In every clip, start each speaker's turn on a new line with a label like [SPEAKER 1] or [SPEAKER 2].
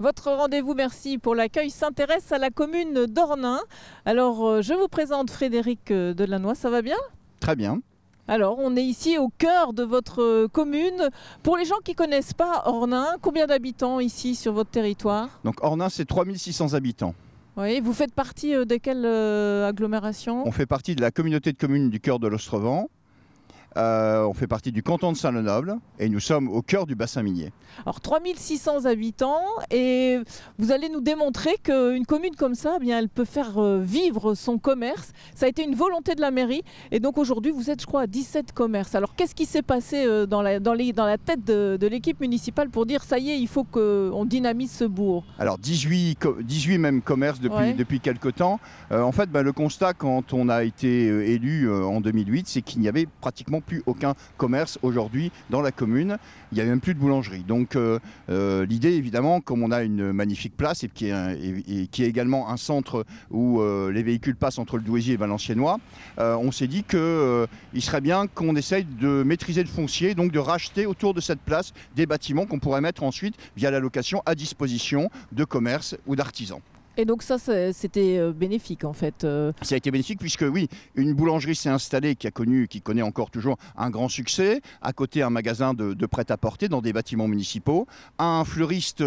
[SPEAKER 1] Votre rendez-vous, merci pour l'accueil, s'intéresse à la commune d'Ornain. Alors, je vous présente Frédéric Delannoy, ça va bien?
[SPEAKER 2] Très bien.
[SPEAKER 1] Alors, on est ici au cœur de votre commune. Pour les gens qui ne connaissent pas Ornain, combien d'habitants ici sur votre territoire?
[SPEAKER 2] Donc Ornain, c'est 3600 habitants.
[SPEAKER 1] Oui, vous faites partie de quelle agglomération?
[SPEAKER 2] On fait partie de la communauté de communes du cœur de l'Ostrevent. On fait partie du canton de Saint-Lenoble et nous sommes au cœur du bassin minier.
[SPEAKER 1] Alors 3600 habitants et vous allez nous démontrer qu'une commune comme ça, eh bien, elle peut faire vivre son commerce. Ça a été une volonté de la mairie et donc aujourd'hui vous êtes je crois à 17 commerces. Alors qu'est-ce qui s'est passé dans la tête de l'équipe municipale pour dire ça y est, il faut qu'on dynamise ce bourg?
[SPEAKER 2] Alors 18 même commerces depuis quelques temps. En fait, le constat quand on a été élu en 2008, c'est qu'il n'y avait pratiquement plus aucun commerce aujourd'hui dans la commune. Il n'y a même plus de boulangerie. Donc l'idée évidemment, comme on a une magnifique place et qui est également un centre où les véhicules passent entre le Douaisis et Valenciennois, on s'est dit qu'il serait bien qu'on essaye de maîtriser le foncier, donc de racheter autour de cette place des bâtiments qu'on pourrait mettre ensuite via la location à disposition de commerces ou d'artisans.
[SPEAKER 1] Et donc ça, c'était bénéfique en fait.
[SPEAKER 2] Ça a été bénéfique puisque oui, une boulangerie s'est installée qui connaît encore toujours un grand succès. À côté, un magasin de prêt-à-porter dans des bâtiments municipaux. Un fleuriste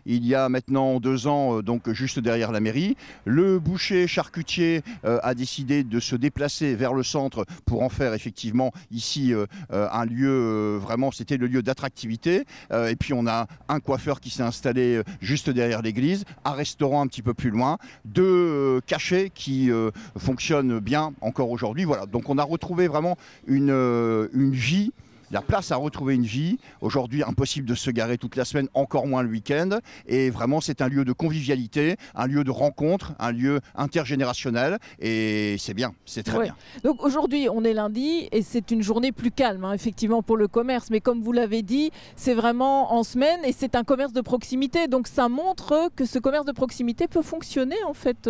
[SPEAKER 2] il y a maintenant 2 ans, donc juste derrière la mairie. Le boucher charcutier a décidé de se déplacer vers le centre pour en faire effectivement ici un lieu, vraiment c'était le lieu d'attractivité. Et puis on a un coiffeur qui s'est installé juste derrière l'église, un restaurant un petit peu plus loin, 2 cachets qui fonctionnent bien encore aujourd'hui. Voilà, donc on a retrouvé vraiment une vie. La place a retrouvé une vie. Aujourd'hui, impossible de se garer toute la semaine, encore moins le week-end. Et vraiment, c'est un lieu de convivialité, un lieu de rencontre, un lieu intergénérationnel. Et c'est bien, c'est très bien.
[SPEAKER 1] Donc aujourd'hui, on est lundi et c'est une journée plus calme, effectivement, pour le commerce. Mais comme vous l'avez dit, c'est vraiment en semaine et c'est un commerce de proximité. Donc ça montre que ce commerce de proximité peut fonctionner, en fait,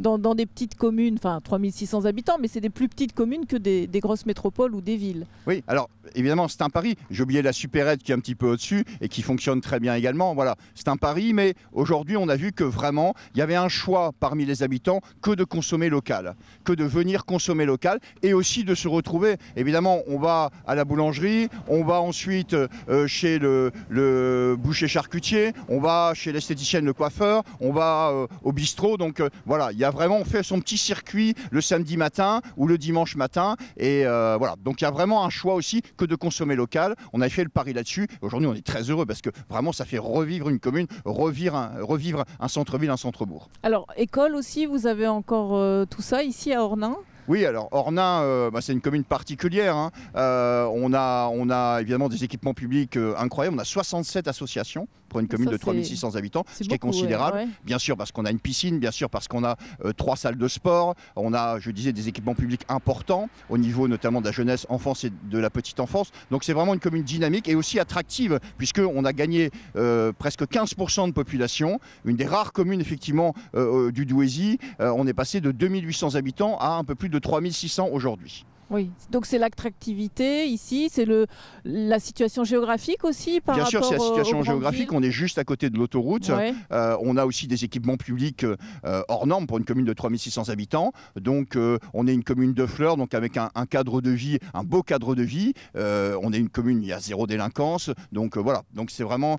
[SPEAKER 1] dans des petites communes. Enfin, 3600 habitants, mais c'est des plus petites communes que des grosses métropoles ou des villes.
[SPEAKER 2] Oui, alors évidemment, c'est un pari. J'ai oublié la supérette qui est un petit peu au-dessus et qui fonctionne très bien également. Voilà, c'est un pari, mais aujourd'hui, on a vu que vraiment, il y avait un choix parmi les habitants que de consommer local, que de venir consommer local et aussi de se retrouver. Évidemment, on va à la boulangerie, on va ensuite chez le boucher charcutier, on va chez l'esthéticienne, le coiffeur, on va au bistrot. Donc voilà, il y a vraiment, on fait son petit circuit le samedi matin ou le dimanche matin. Et voilà, donc il y a vraiment un choix aussi que de consommer local. On a fait le pari là-dessus. Aujourd'hui, on est très heureux parce que vraiment, ça fait revivre une commune, revivre un centre-ville, un centre-bourg.
[SPEAKER 1] Alors, école aussi, vous avez encore tout ça ici à Ornain?
[SPEAKER 2] Oui, alors Ornain, c'est une commune particulière. Hein. On a évidemment des équipements publics incroyables. On a 67 associations pour une commune de 3600 habitants, ce qui est considérable. Ouais. Bien sûr parce qu'on a une piscine, bien sûr parce qu'on a 3 salles de sport. On a, je disais, des équipements publics importants au niveau notamment de la jeunesse, enfance et de la petite enfance. Donc c'est vraiment une commune dynamique et aussi attractive puisqu'on a gagné presque 15% de population. Une des rares communes effectivement du Douaisis. On est passé de 2800 habitants à un peu plus de 3600 aujourd'hui.
[SPEAKER 1] Oui, donc c'est l'attractivité ici, c'est la situation géographique aussi par rapport.
[SPEAKER 2] Bien sûr, c'est la situation géographique, on est juste à côté de l'autoroute. Ouais. On a aussi des équipements publics hors normes pour une commune de 3600 habitants. Donc on est une commune de fleurs, donc avec un cadre de vie, un beau cadre de vie. On est une commune, il y a 0 délinquance. Donc voilà, donc c'est vraiment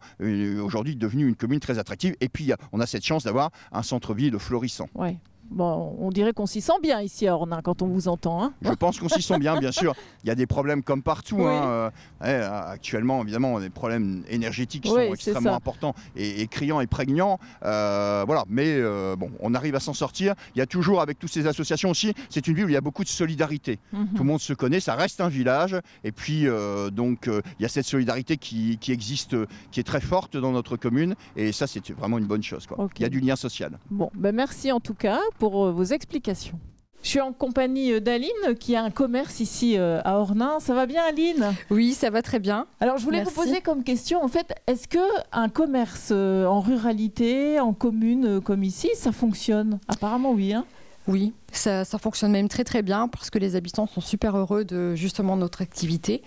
[SPEAKER 2] aujourd'hui devenu une commune très attractive. Et puis on a cette chance d'avoir un centre-ville florissant.
[SPEAKER 1] Ouais. Bon, on dirait qu'on s'y sent bien ici à Ornain quand on vous entend. Hein.
[SPEAKER 2] Je pense qu'on s'y sent bien sûr. Il y a des problèmes comme partout. Oui. Hein. Actuellement, évidemment, on a des problèmes énergétiques qui sont extrêmement importants et criants et prégnants. Voilà. Mais bon, on arrive à s'en sortir. Il y a toujours, avec toutes ces associations aussi, c'est une ville où il y a beaucoup de solidarité. Tout le monde se connaît, ça reste un village. Et puis, donc, il y a cette solidarité qui existe, qui est très forte dans notre commune. Et ça, c'est vraiment une bonne chose, quoi. Il y a du lien social.
[SPEAKER 1] Bon, ben merci en tout cas pour vos explications. Je suis en compagnie d'Aline qui a un commerce ici à Ornain. Ça va bien, Aline?
[SPEAKER 3] Oui, ça va très bien.
[SPEAKER 1] Alors je voulais vous poser comme question, en fait, est-ce qu'un commerce en ruralité, en commune comme ici, ça fonctionne? Apparemment oui. Hein.
[SPEAKER 3] Oui, ça fonctionne même très très bien parce que les habitants sont super heureux de justement notre activité.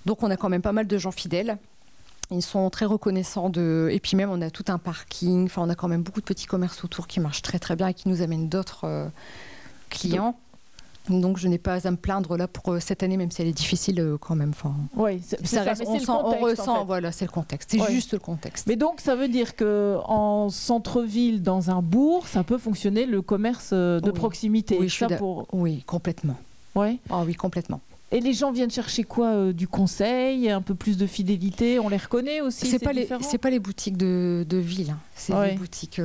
[SPEAKER 3] Donc on a quand même pas mal de gens fidèles. Ils sont très reconnaissants et puis même on a tout un parking, enfin on a quand même beaucoup de petits commerces autour qui marchent très très bien et qui nous amènent d'autres clients. Donc je n'ai pas à me plaindre là pour cette année, même si elle est difficile quand même. Enfin,
[SPEAKER 1] oui,
[SPEAKER 3] on ressent, en fait. Voilà, c'est le contexte, c'est juste le contexte.
[SPEAKER 1] Mais donc ça veut dire qu'en centre-ville, dans un bourg, ça peut fonctionner le commerce de proximité.
[SPEAKER 3] Oui, complètement.
[SPEAKER 1] Ouais.
[SPEAKER 3] Ah oui, complètement.
[SPEAKER 1] Et les gens viennent chercher quoi? Du conseil, un peu plus de fidélité? On les reconnaît aussi?
[SPEAKER 3] C'est pas les boutiques de ville. Hein. C'est les boutiques.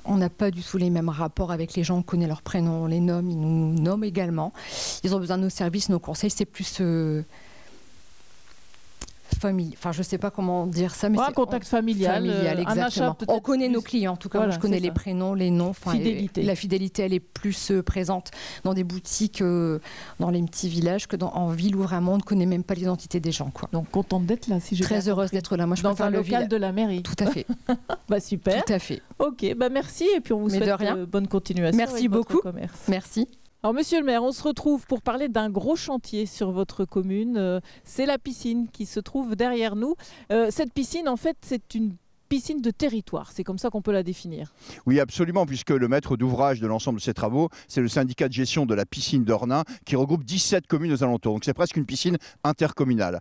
[SPEAKER 3] On n'a pas du tout les mêmes rapports avec les gens. On connaît leurs prénoms, on les nomme, ils nous nomment également. Ils ont besoin de nos services, nos conseils. C'est plus famille. Enfin, je sais pas comment dire ça, mais
[SPEAKER 1] c'est un contact familial,
[SPEAKER 3] exactement.
[SPEAKER 1] Un achat,
[SPEAKER 3] on connaît nos clients. En tout cas, voilà, moi, je connais les prénoms, les noms.
[SPEAKER 1] Fidélité.
[SPEAKER 3] La fidélité, elle est plus présente dans des boutiques, dans les petits villages que en ville où vraiment on ne connaît même pas l'identité des gens. Quoi.
[SPEAKER 1] Donc contente d'être là, si j'ai
[SPEAKER 3] très heureuse d'être là. Moi, je
[SPEAKER 1] dans un local de la mairie.
[SPEAKER 3] Tout à fait.
[SPEAKER 1] Bah super.
[SPEAKER 3] Tout à fait.
[SPEAKER 1] Ok, bah merci et puis on vous souhaite bonne continuation.
[SPEAKER 3] Merci beaucoup. Merci.
[SPEAKER 1] Alors, monsieur le maire, on se retrouve pour parler d'un gros chantier sur votre commune. C'est la piscine qui se trouve derrière nous. Cette piscine, en fait, c'est une piscine de territoire. C'est comme ça qu'on peut la définir.
[SPEAKER 2] Oui, absolument, puisque le maître d'ouvrage de l'ensemble de ces travaux, c'est le syndicat de gestion de la piscine d'Ornain, qui regroupe 17 communes aux alentours. Donc, c'est presque une piscine intercommunale.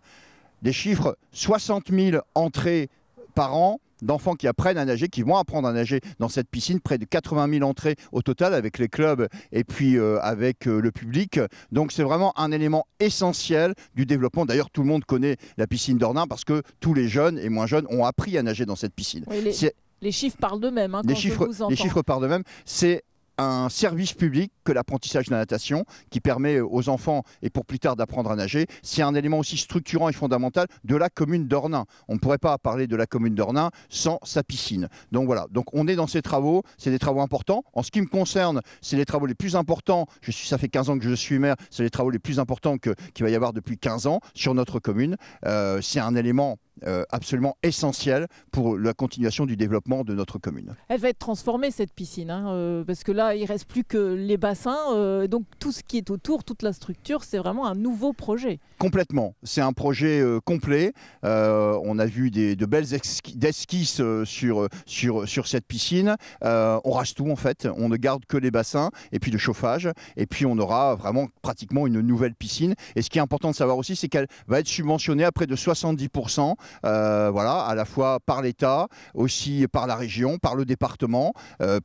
[SPEAKER 2] Des chiffres, 60 000 entrées par an d'enfants qui apprennent à nager, qui vont apprendre à nager dans cette piscine, près de 80 000 entrées au total avec les clubs et puis avec le public. Donc c'est vraiment un élément essentiel du développement. D'ailleurs, tout le monde connaît la piscine d'Ornain parce que tous les jeunes et moins jeunes ont appris à nager dans cette piscine.
[SPEAKER 1] Oui, les chiffres parlent d'eux-mêmes. Hein,
[SPEAKER 2] les chiffres parlent d'eux-mêmes. C'est un service public que l'apprentissage de la natation qui permet aux enfants et pour plus tard d'apprendre à nager. C'est un élément aussi structurant et fondamental de la commune d'Ornain. On ne pourrait pas parler de la commune d'Ornain sans sa piscine. Donc voilà, donc on est dans ces travaux, c'est des travaux importants. En ce qui me concerne, c'est les travaux les plus importants. Ça fait 15 ans que je suis maire, c'est les travaux les plus importants qu'il va y avoir depuis 15 ans sur notre commune. C'est un élément absolument essentiel pour la continuation du développement de notre commune.
[SPEAKER 1] Elle va être transformée cette piscine, hein, parce que là il ne reste plus que les bassins, donc tout ce qui est autour, toute la structure, c'est vraiment un nouveau projet.
[SPEAKER 2] Complètement, c'est un projet complet. On a vu de belles esquisses sur cette piscine. On rase tout en fait, on ne garde que les bassins et puis le chauffage, et puis on aura vraiment pratiquement une nouvelle piscine. Et ce qui est important de savoir aussi, c'est qu'elle va être subventionnée à près de 70%. Voilà, à la fois par l'État, aussi par la région, par le département,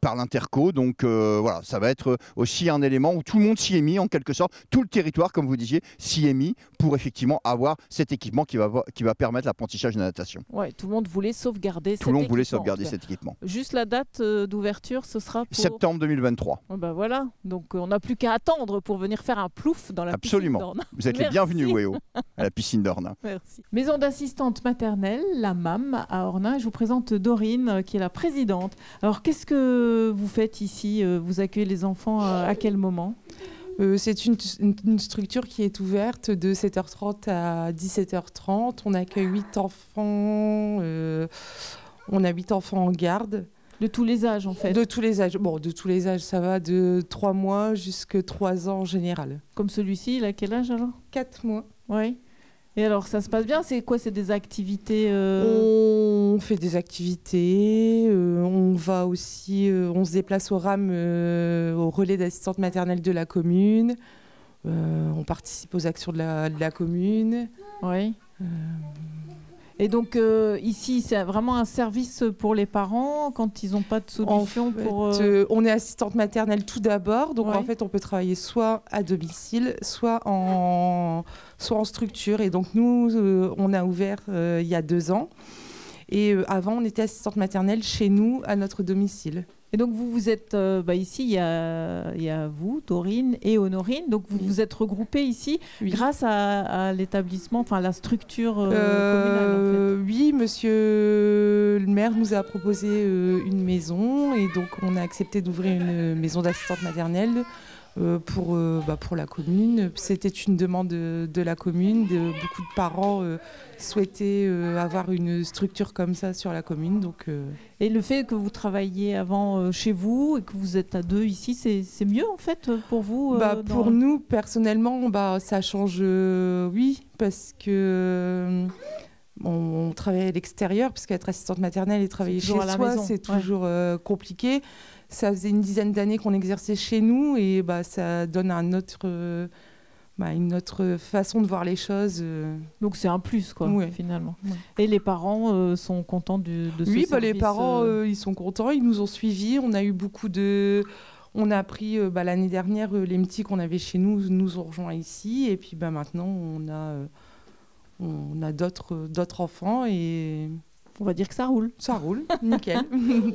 [SPEAKER 2] par l'Interco. Donc voilà, ça va être aussi un élément où tout le monde s'y est mis en quelque sorte. Tout le territoire, comme vous disiez, s'y est mis pour effectivement avoir cet équipement qui va permettre l'apprentissage de la natation.
[SPEAKER 1] Ouais, tout le monde voulait sauvegarder
[SPEAKER 2] cet équipement.
[SPEAKER 1] Juste la date d'ouverture, ce sera pour...
[SPEAKER 2] septembre 2023.
[SPEAKER 1] Oh bah voilà, donc on n'a plus qu'à attendre pour venir faire un plouf dans la piscine d'Ornain.
[SPEAKER 2] Vous êtes les bienvenus, Wéo, à la piscine d'Ornain.
[SPEAKER 1] Merci. Maison d'assistante maternelle, la MAM à Ornain. Je vous présente Dorine, qui est la présidente. Alors, qu'est-ce que vous faites ici? Vous accueillez les enfants à quel moment?
[SPEAKER 4] C'est une structure qui est ouverte de 7h30 à 17h30. On accueille 8 enfants. On a 8 enfants en garde.
[SPEAKER 1] De tous les âges, en fait?
[SPEAKER 4] De tous les âges. Bon, de tous les âges, ça va de 3 mois jusqu'à 3 ans en général.
[SPEAKER 1] Comme celui-ci, il a quel âge alors?
[SPEAKER 4] 4 mois.
[SPEAKER 1] Oui. Et alors, ça se passe bien? C'est quoi? C'est des activités
[SPEAKER 4] On fait des activités. On va aussi... on se déplace au RAM, au relais d'assistante maternelle de la commune. On participe aux actions de la commune.
[SPEAKER 1] Oui. Et donc, ici, c'est vraiment un service pour les parents quand ils n'ont pas de solution
[SPEAKER 4] on est assistante maternelle tout d'abord. Donc, en fait, on peut travailler soit à domicile, soit en structure. Et donc, nous, on a ouvert il y a 2 ans. Et avant, on était assistante maternelle chez nous, à notre domicile.
[SPEAKER 1] Et donc, vous êtes ici, il y a vous, Dorine et Honorine. Donc, vous vous êtes regroupés ici grâce à l'établissement, enfin la structure communale. En fait.
[SPEAKER 4] Oui, monsieur le maire nous a proposé une maison. Et donc, on a accepté d'ouvrir une maison d'assistante maternelle pour la commune. C'était une demande de la commune. Beaucoup de parents souhaitaient avoir une structure comme ça sur la commune. Donc,
[SPEAKER 1] Et le fait que vous travailliez avant chez vous et que vous êtes à 2 ici, c'est mieux en fait pour vous
[SPEAKER 4] Pour nous, personnellement, ça change, oui, parce que on travaille à l'extérieur, parce qu'être assistante maternelle et travailler chez soi, c'est toujours compliqué. Ça faisait une dizaine d'années qu'on exerçait chez nous et ça donne une autre façon de voir les choses.
[SPEAKER 1] Donc c'est un plus, quoi, finalement. Ouais. Et les parents sont contents de ce service?
[SPEAKER 4] Oui, les parents, ils sont contents. Ils nous ont suivis. On a eu on a appris l'année dernière, les petits qu'on avait chez nous ont rejoints ici. Et puis maintenant, on a d'autres enfants et...
[SPEAKER 1] On va dire que ça roule.
[SPEAKER 4] Ça roule, nickel.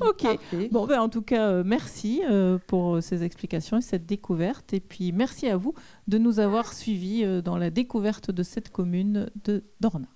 [SPEAKER 1] Ok. Bon, en tout cas, merci pour ces explications et cette découverte. Et puis, merci à vous de nous avoir suivis dans la découverte de cette commune de Dornat.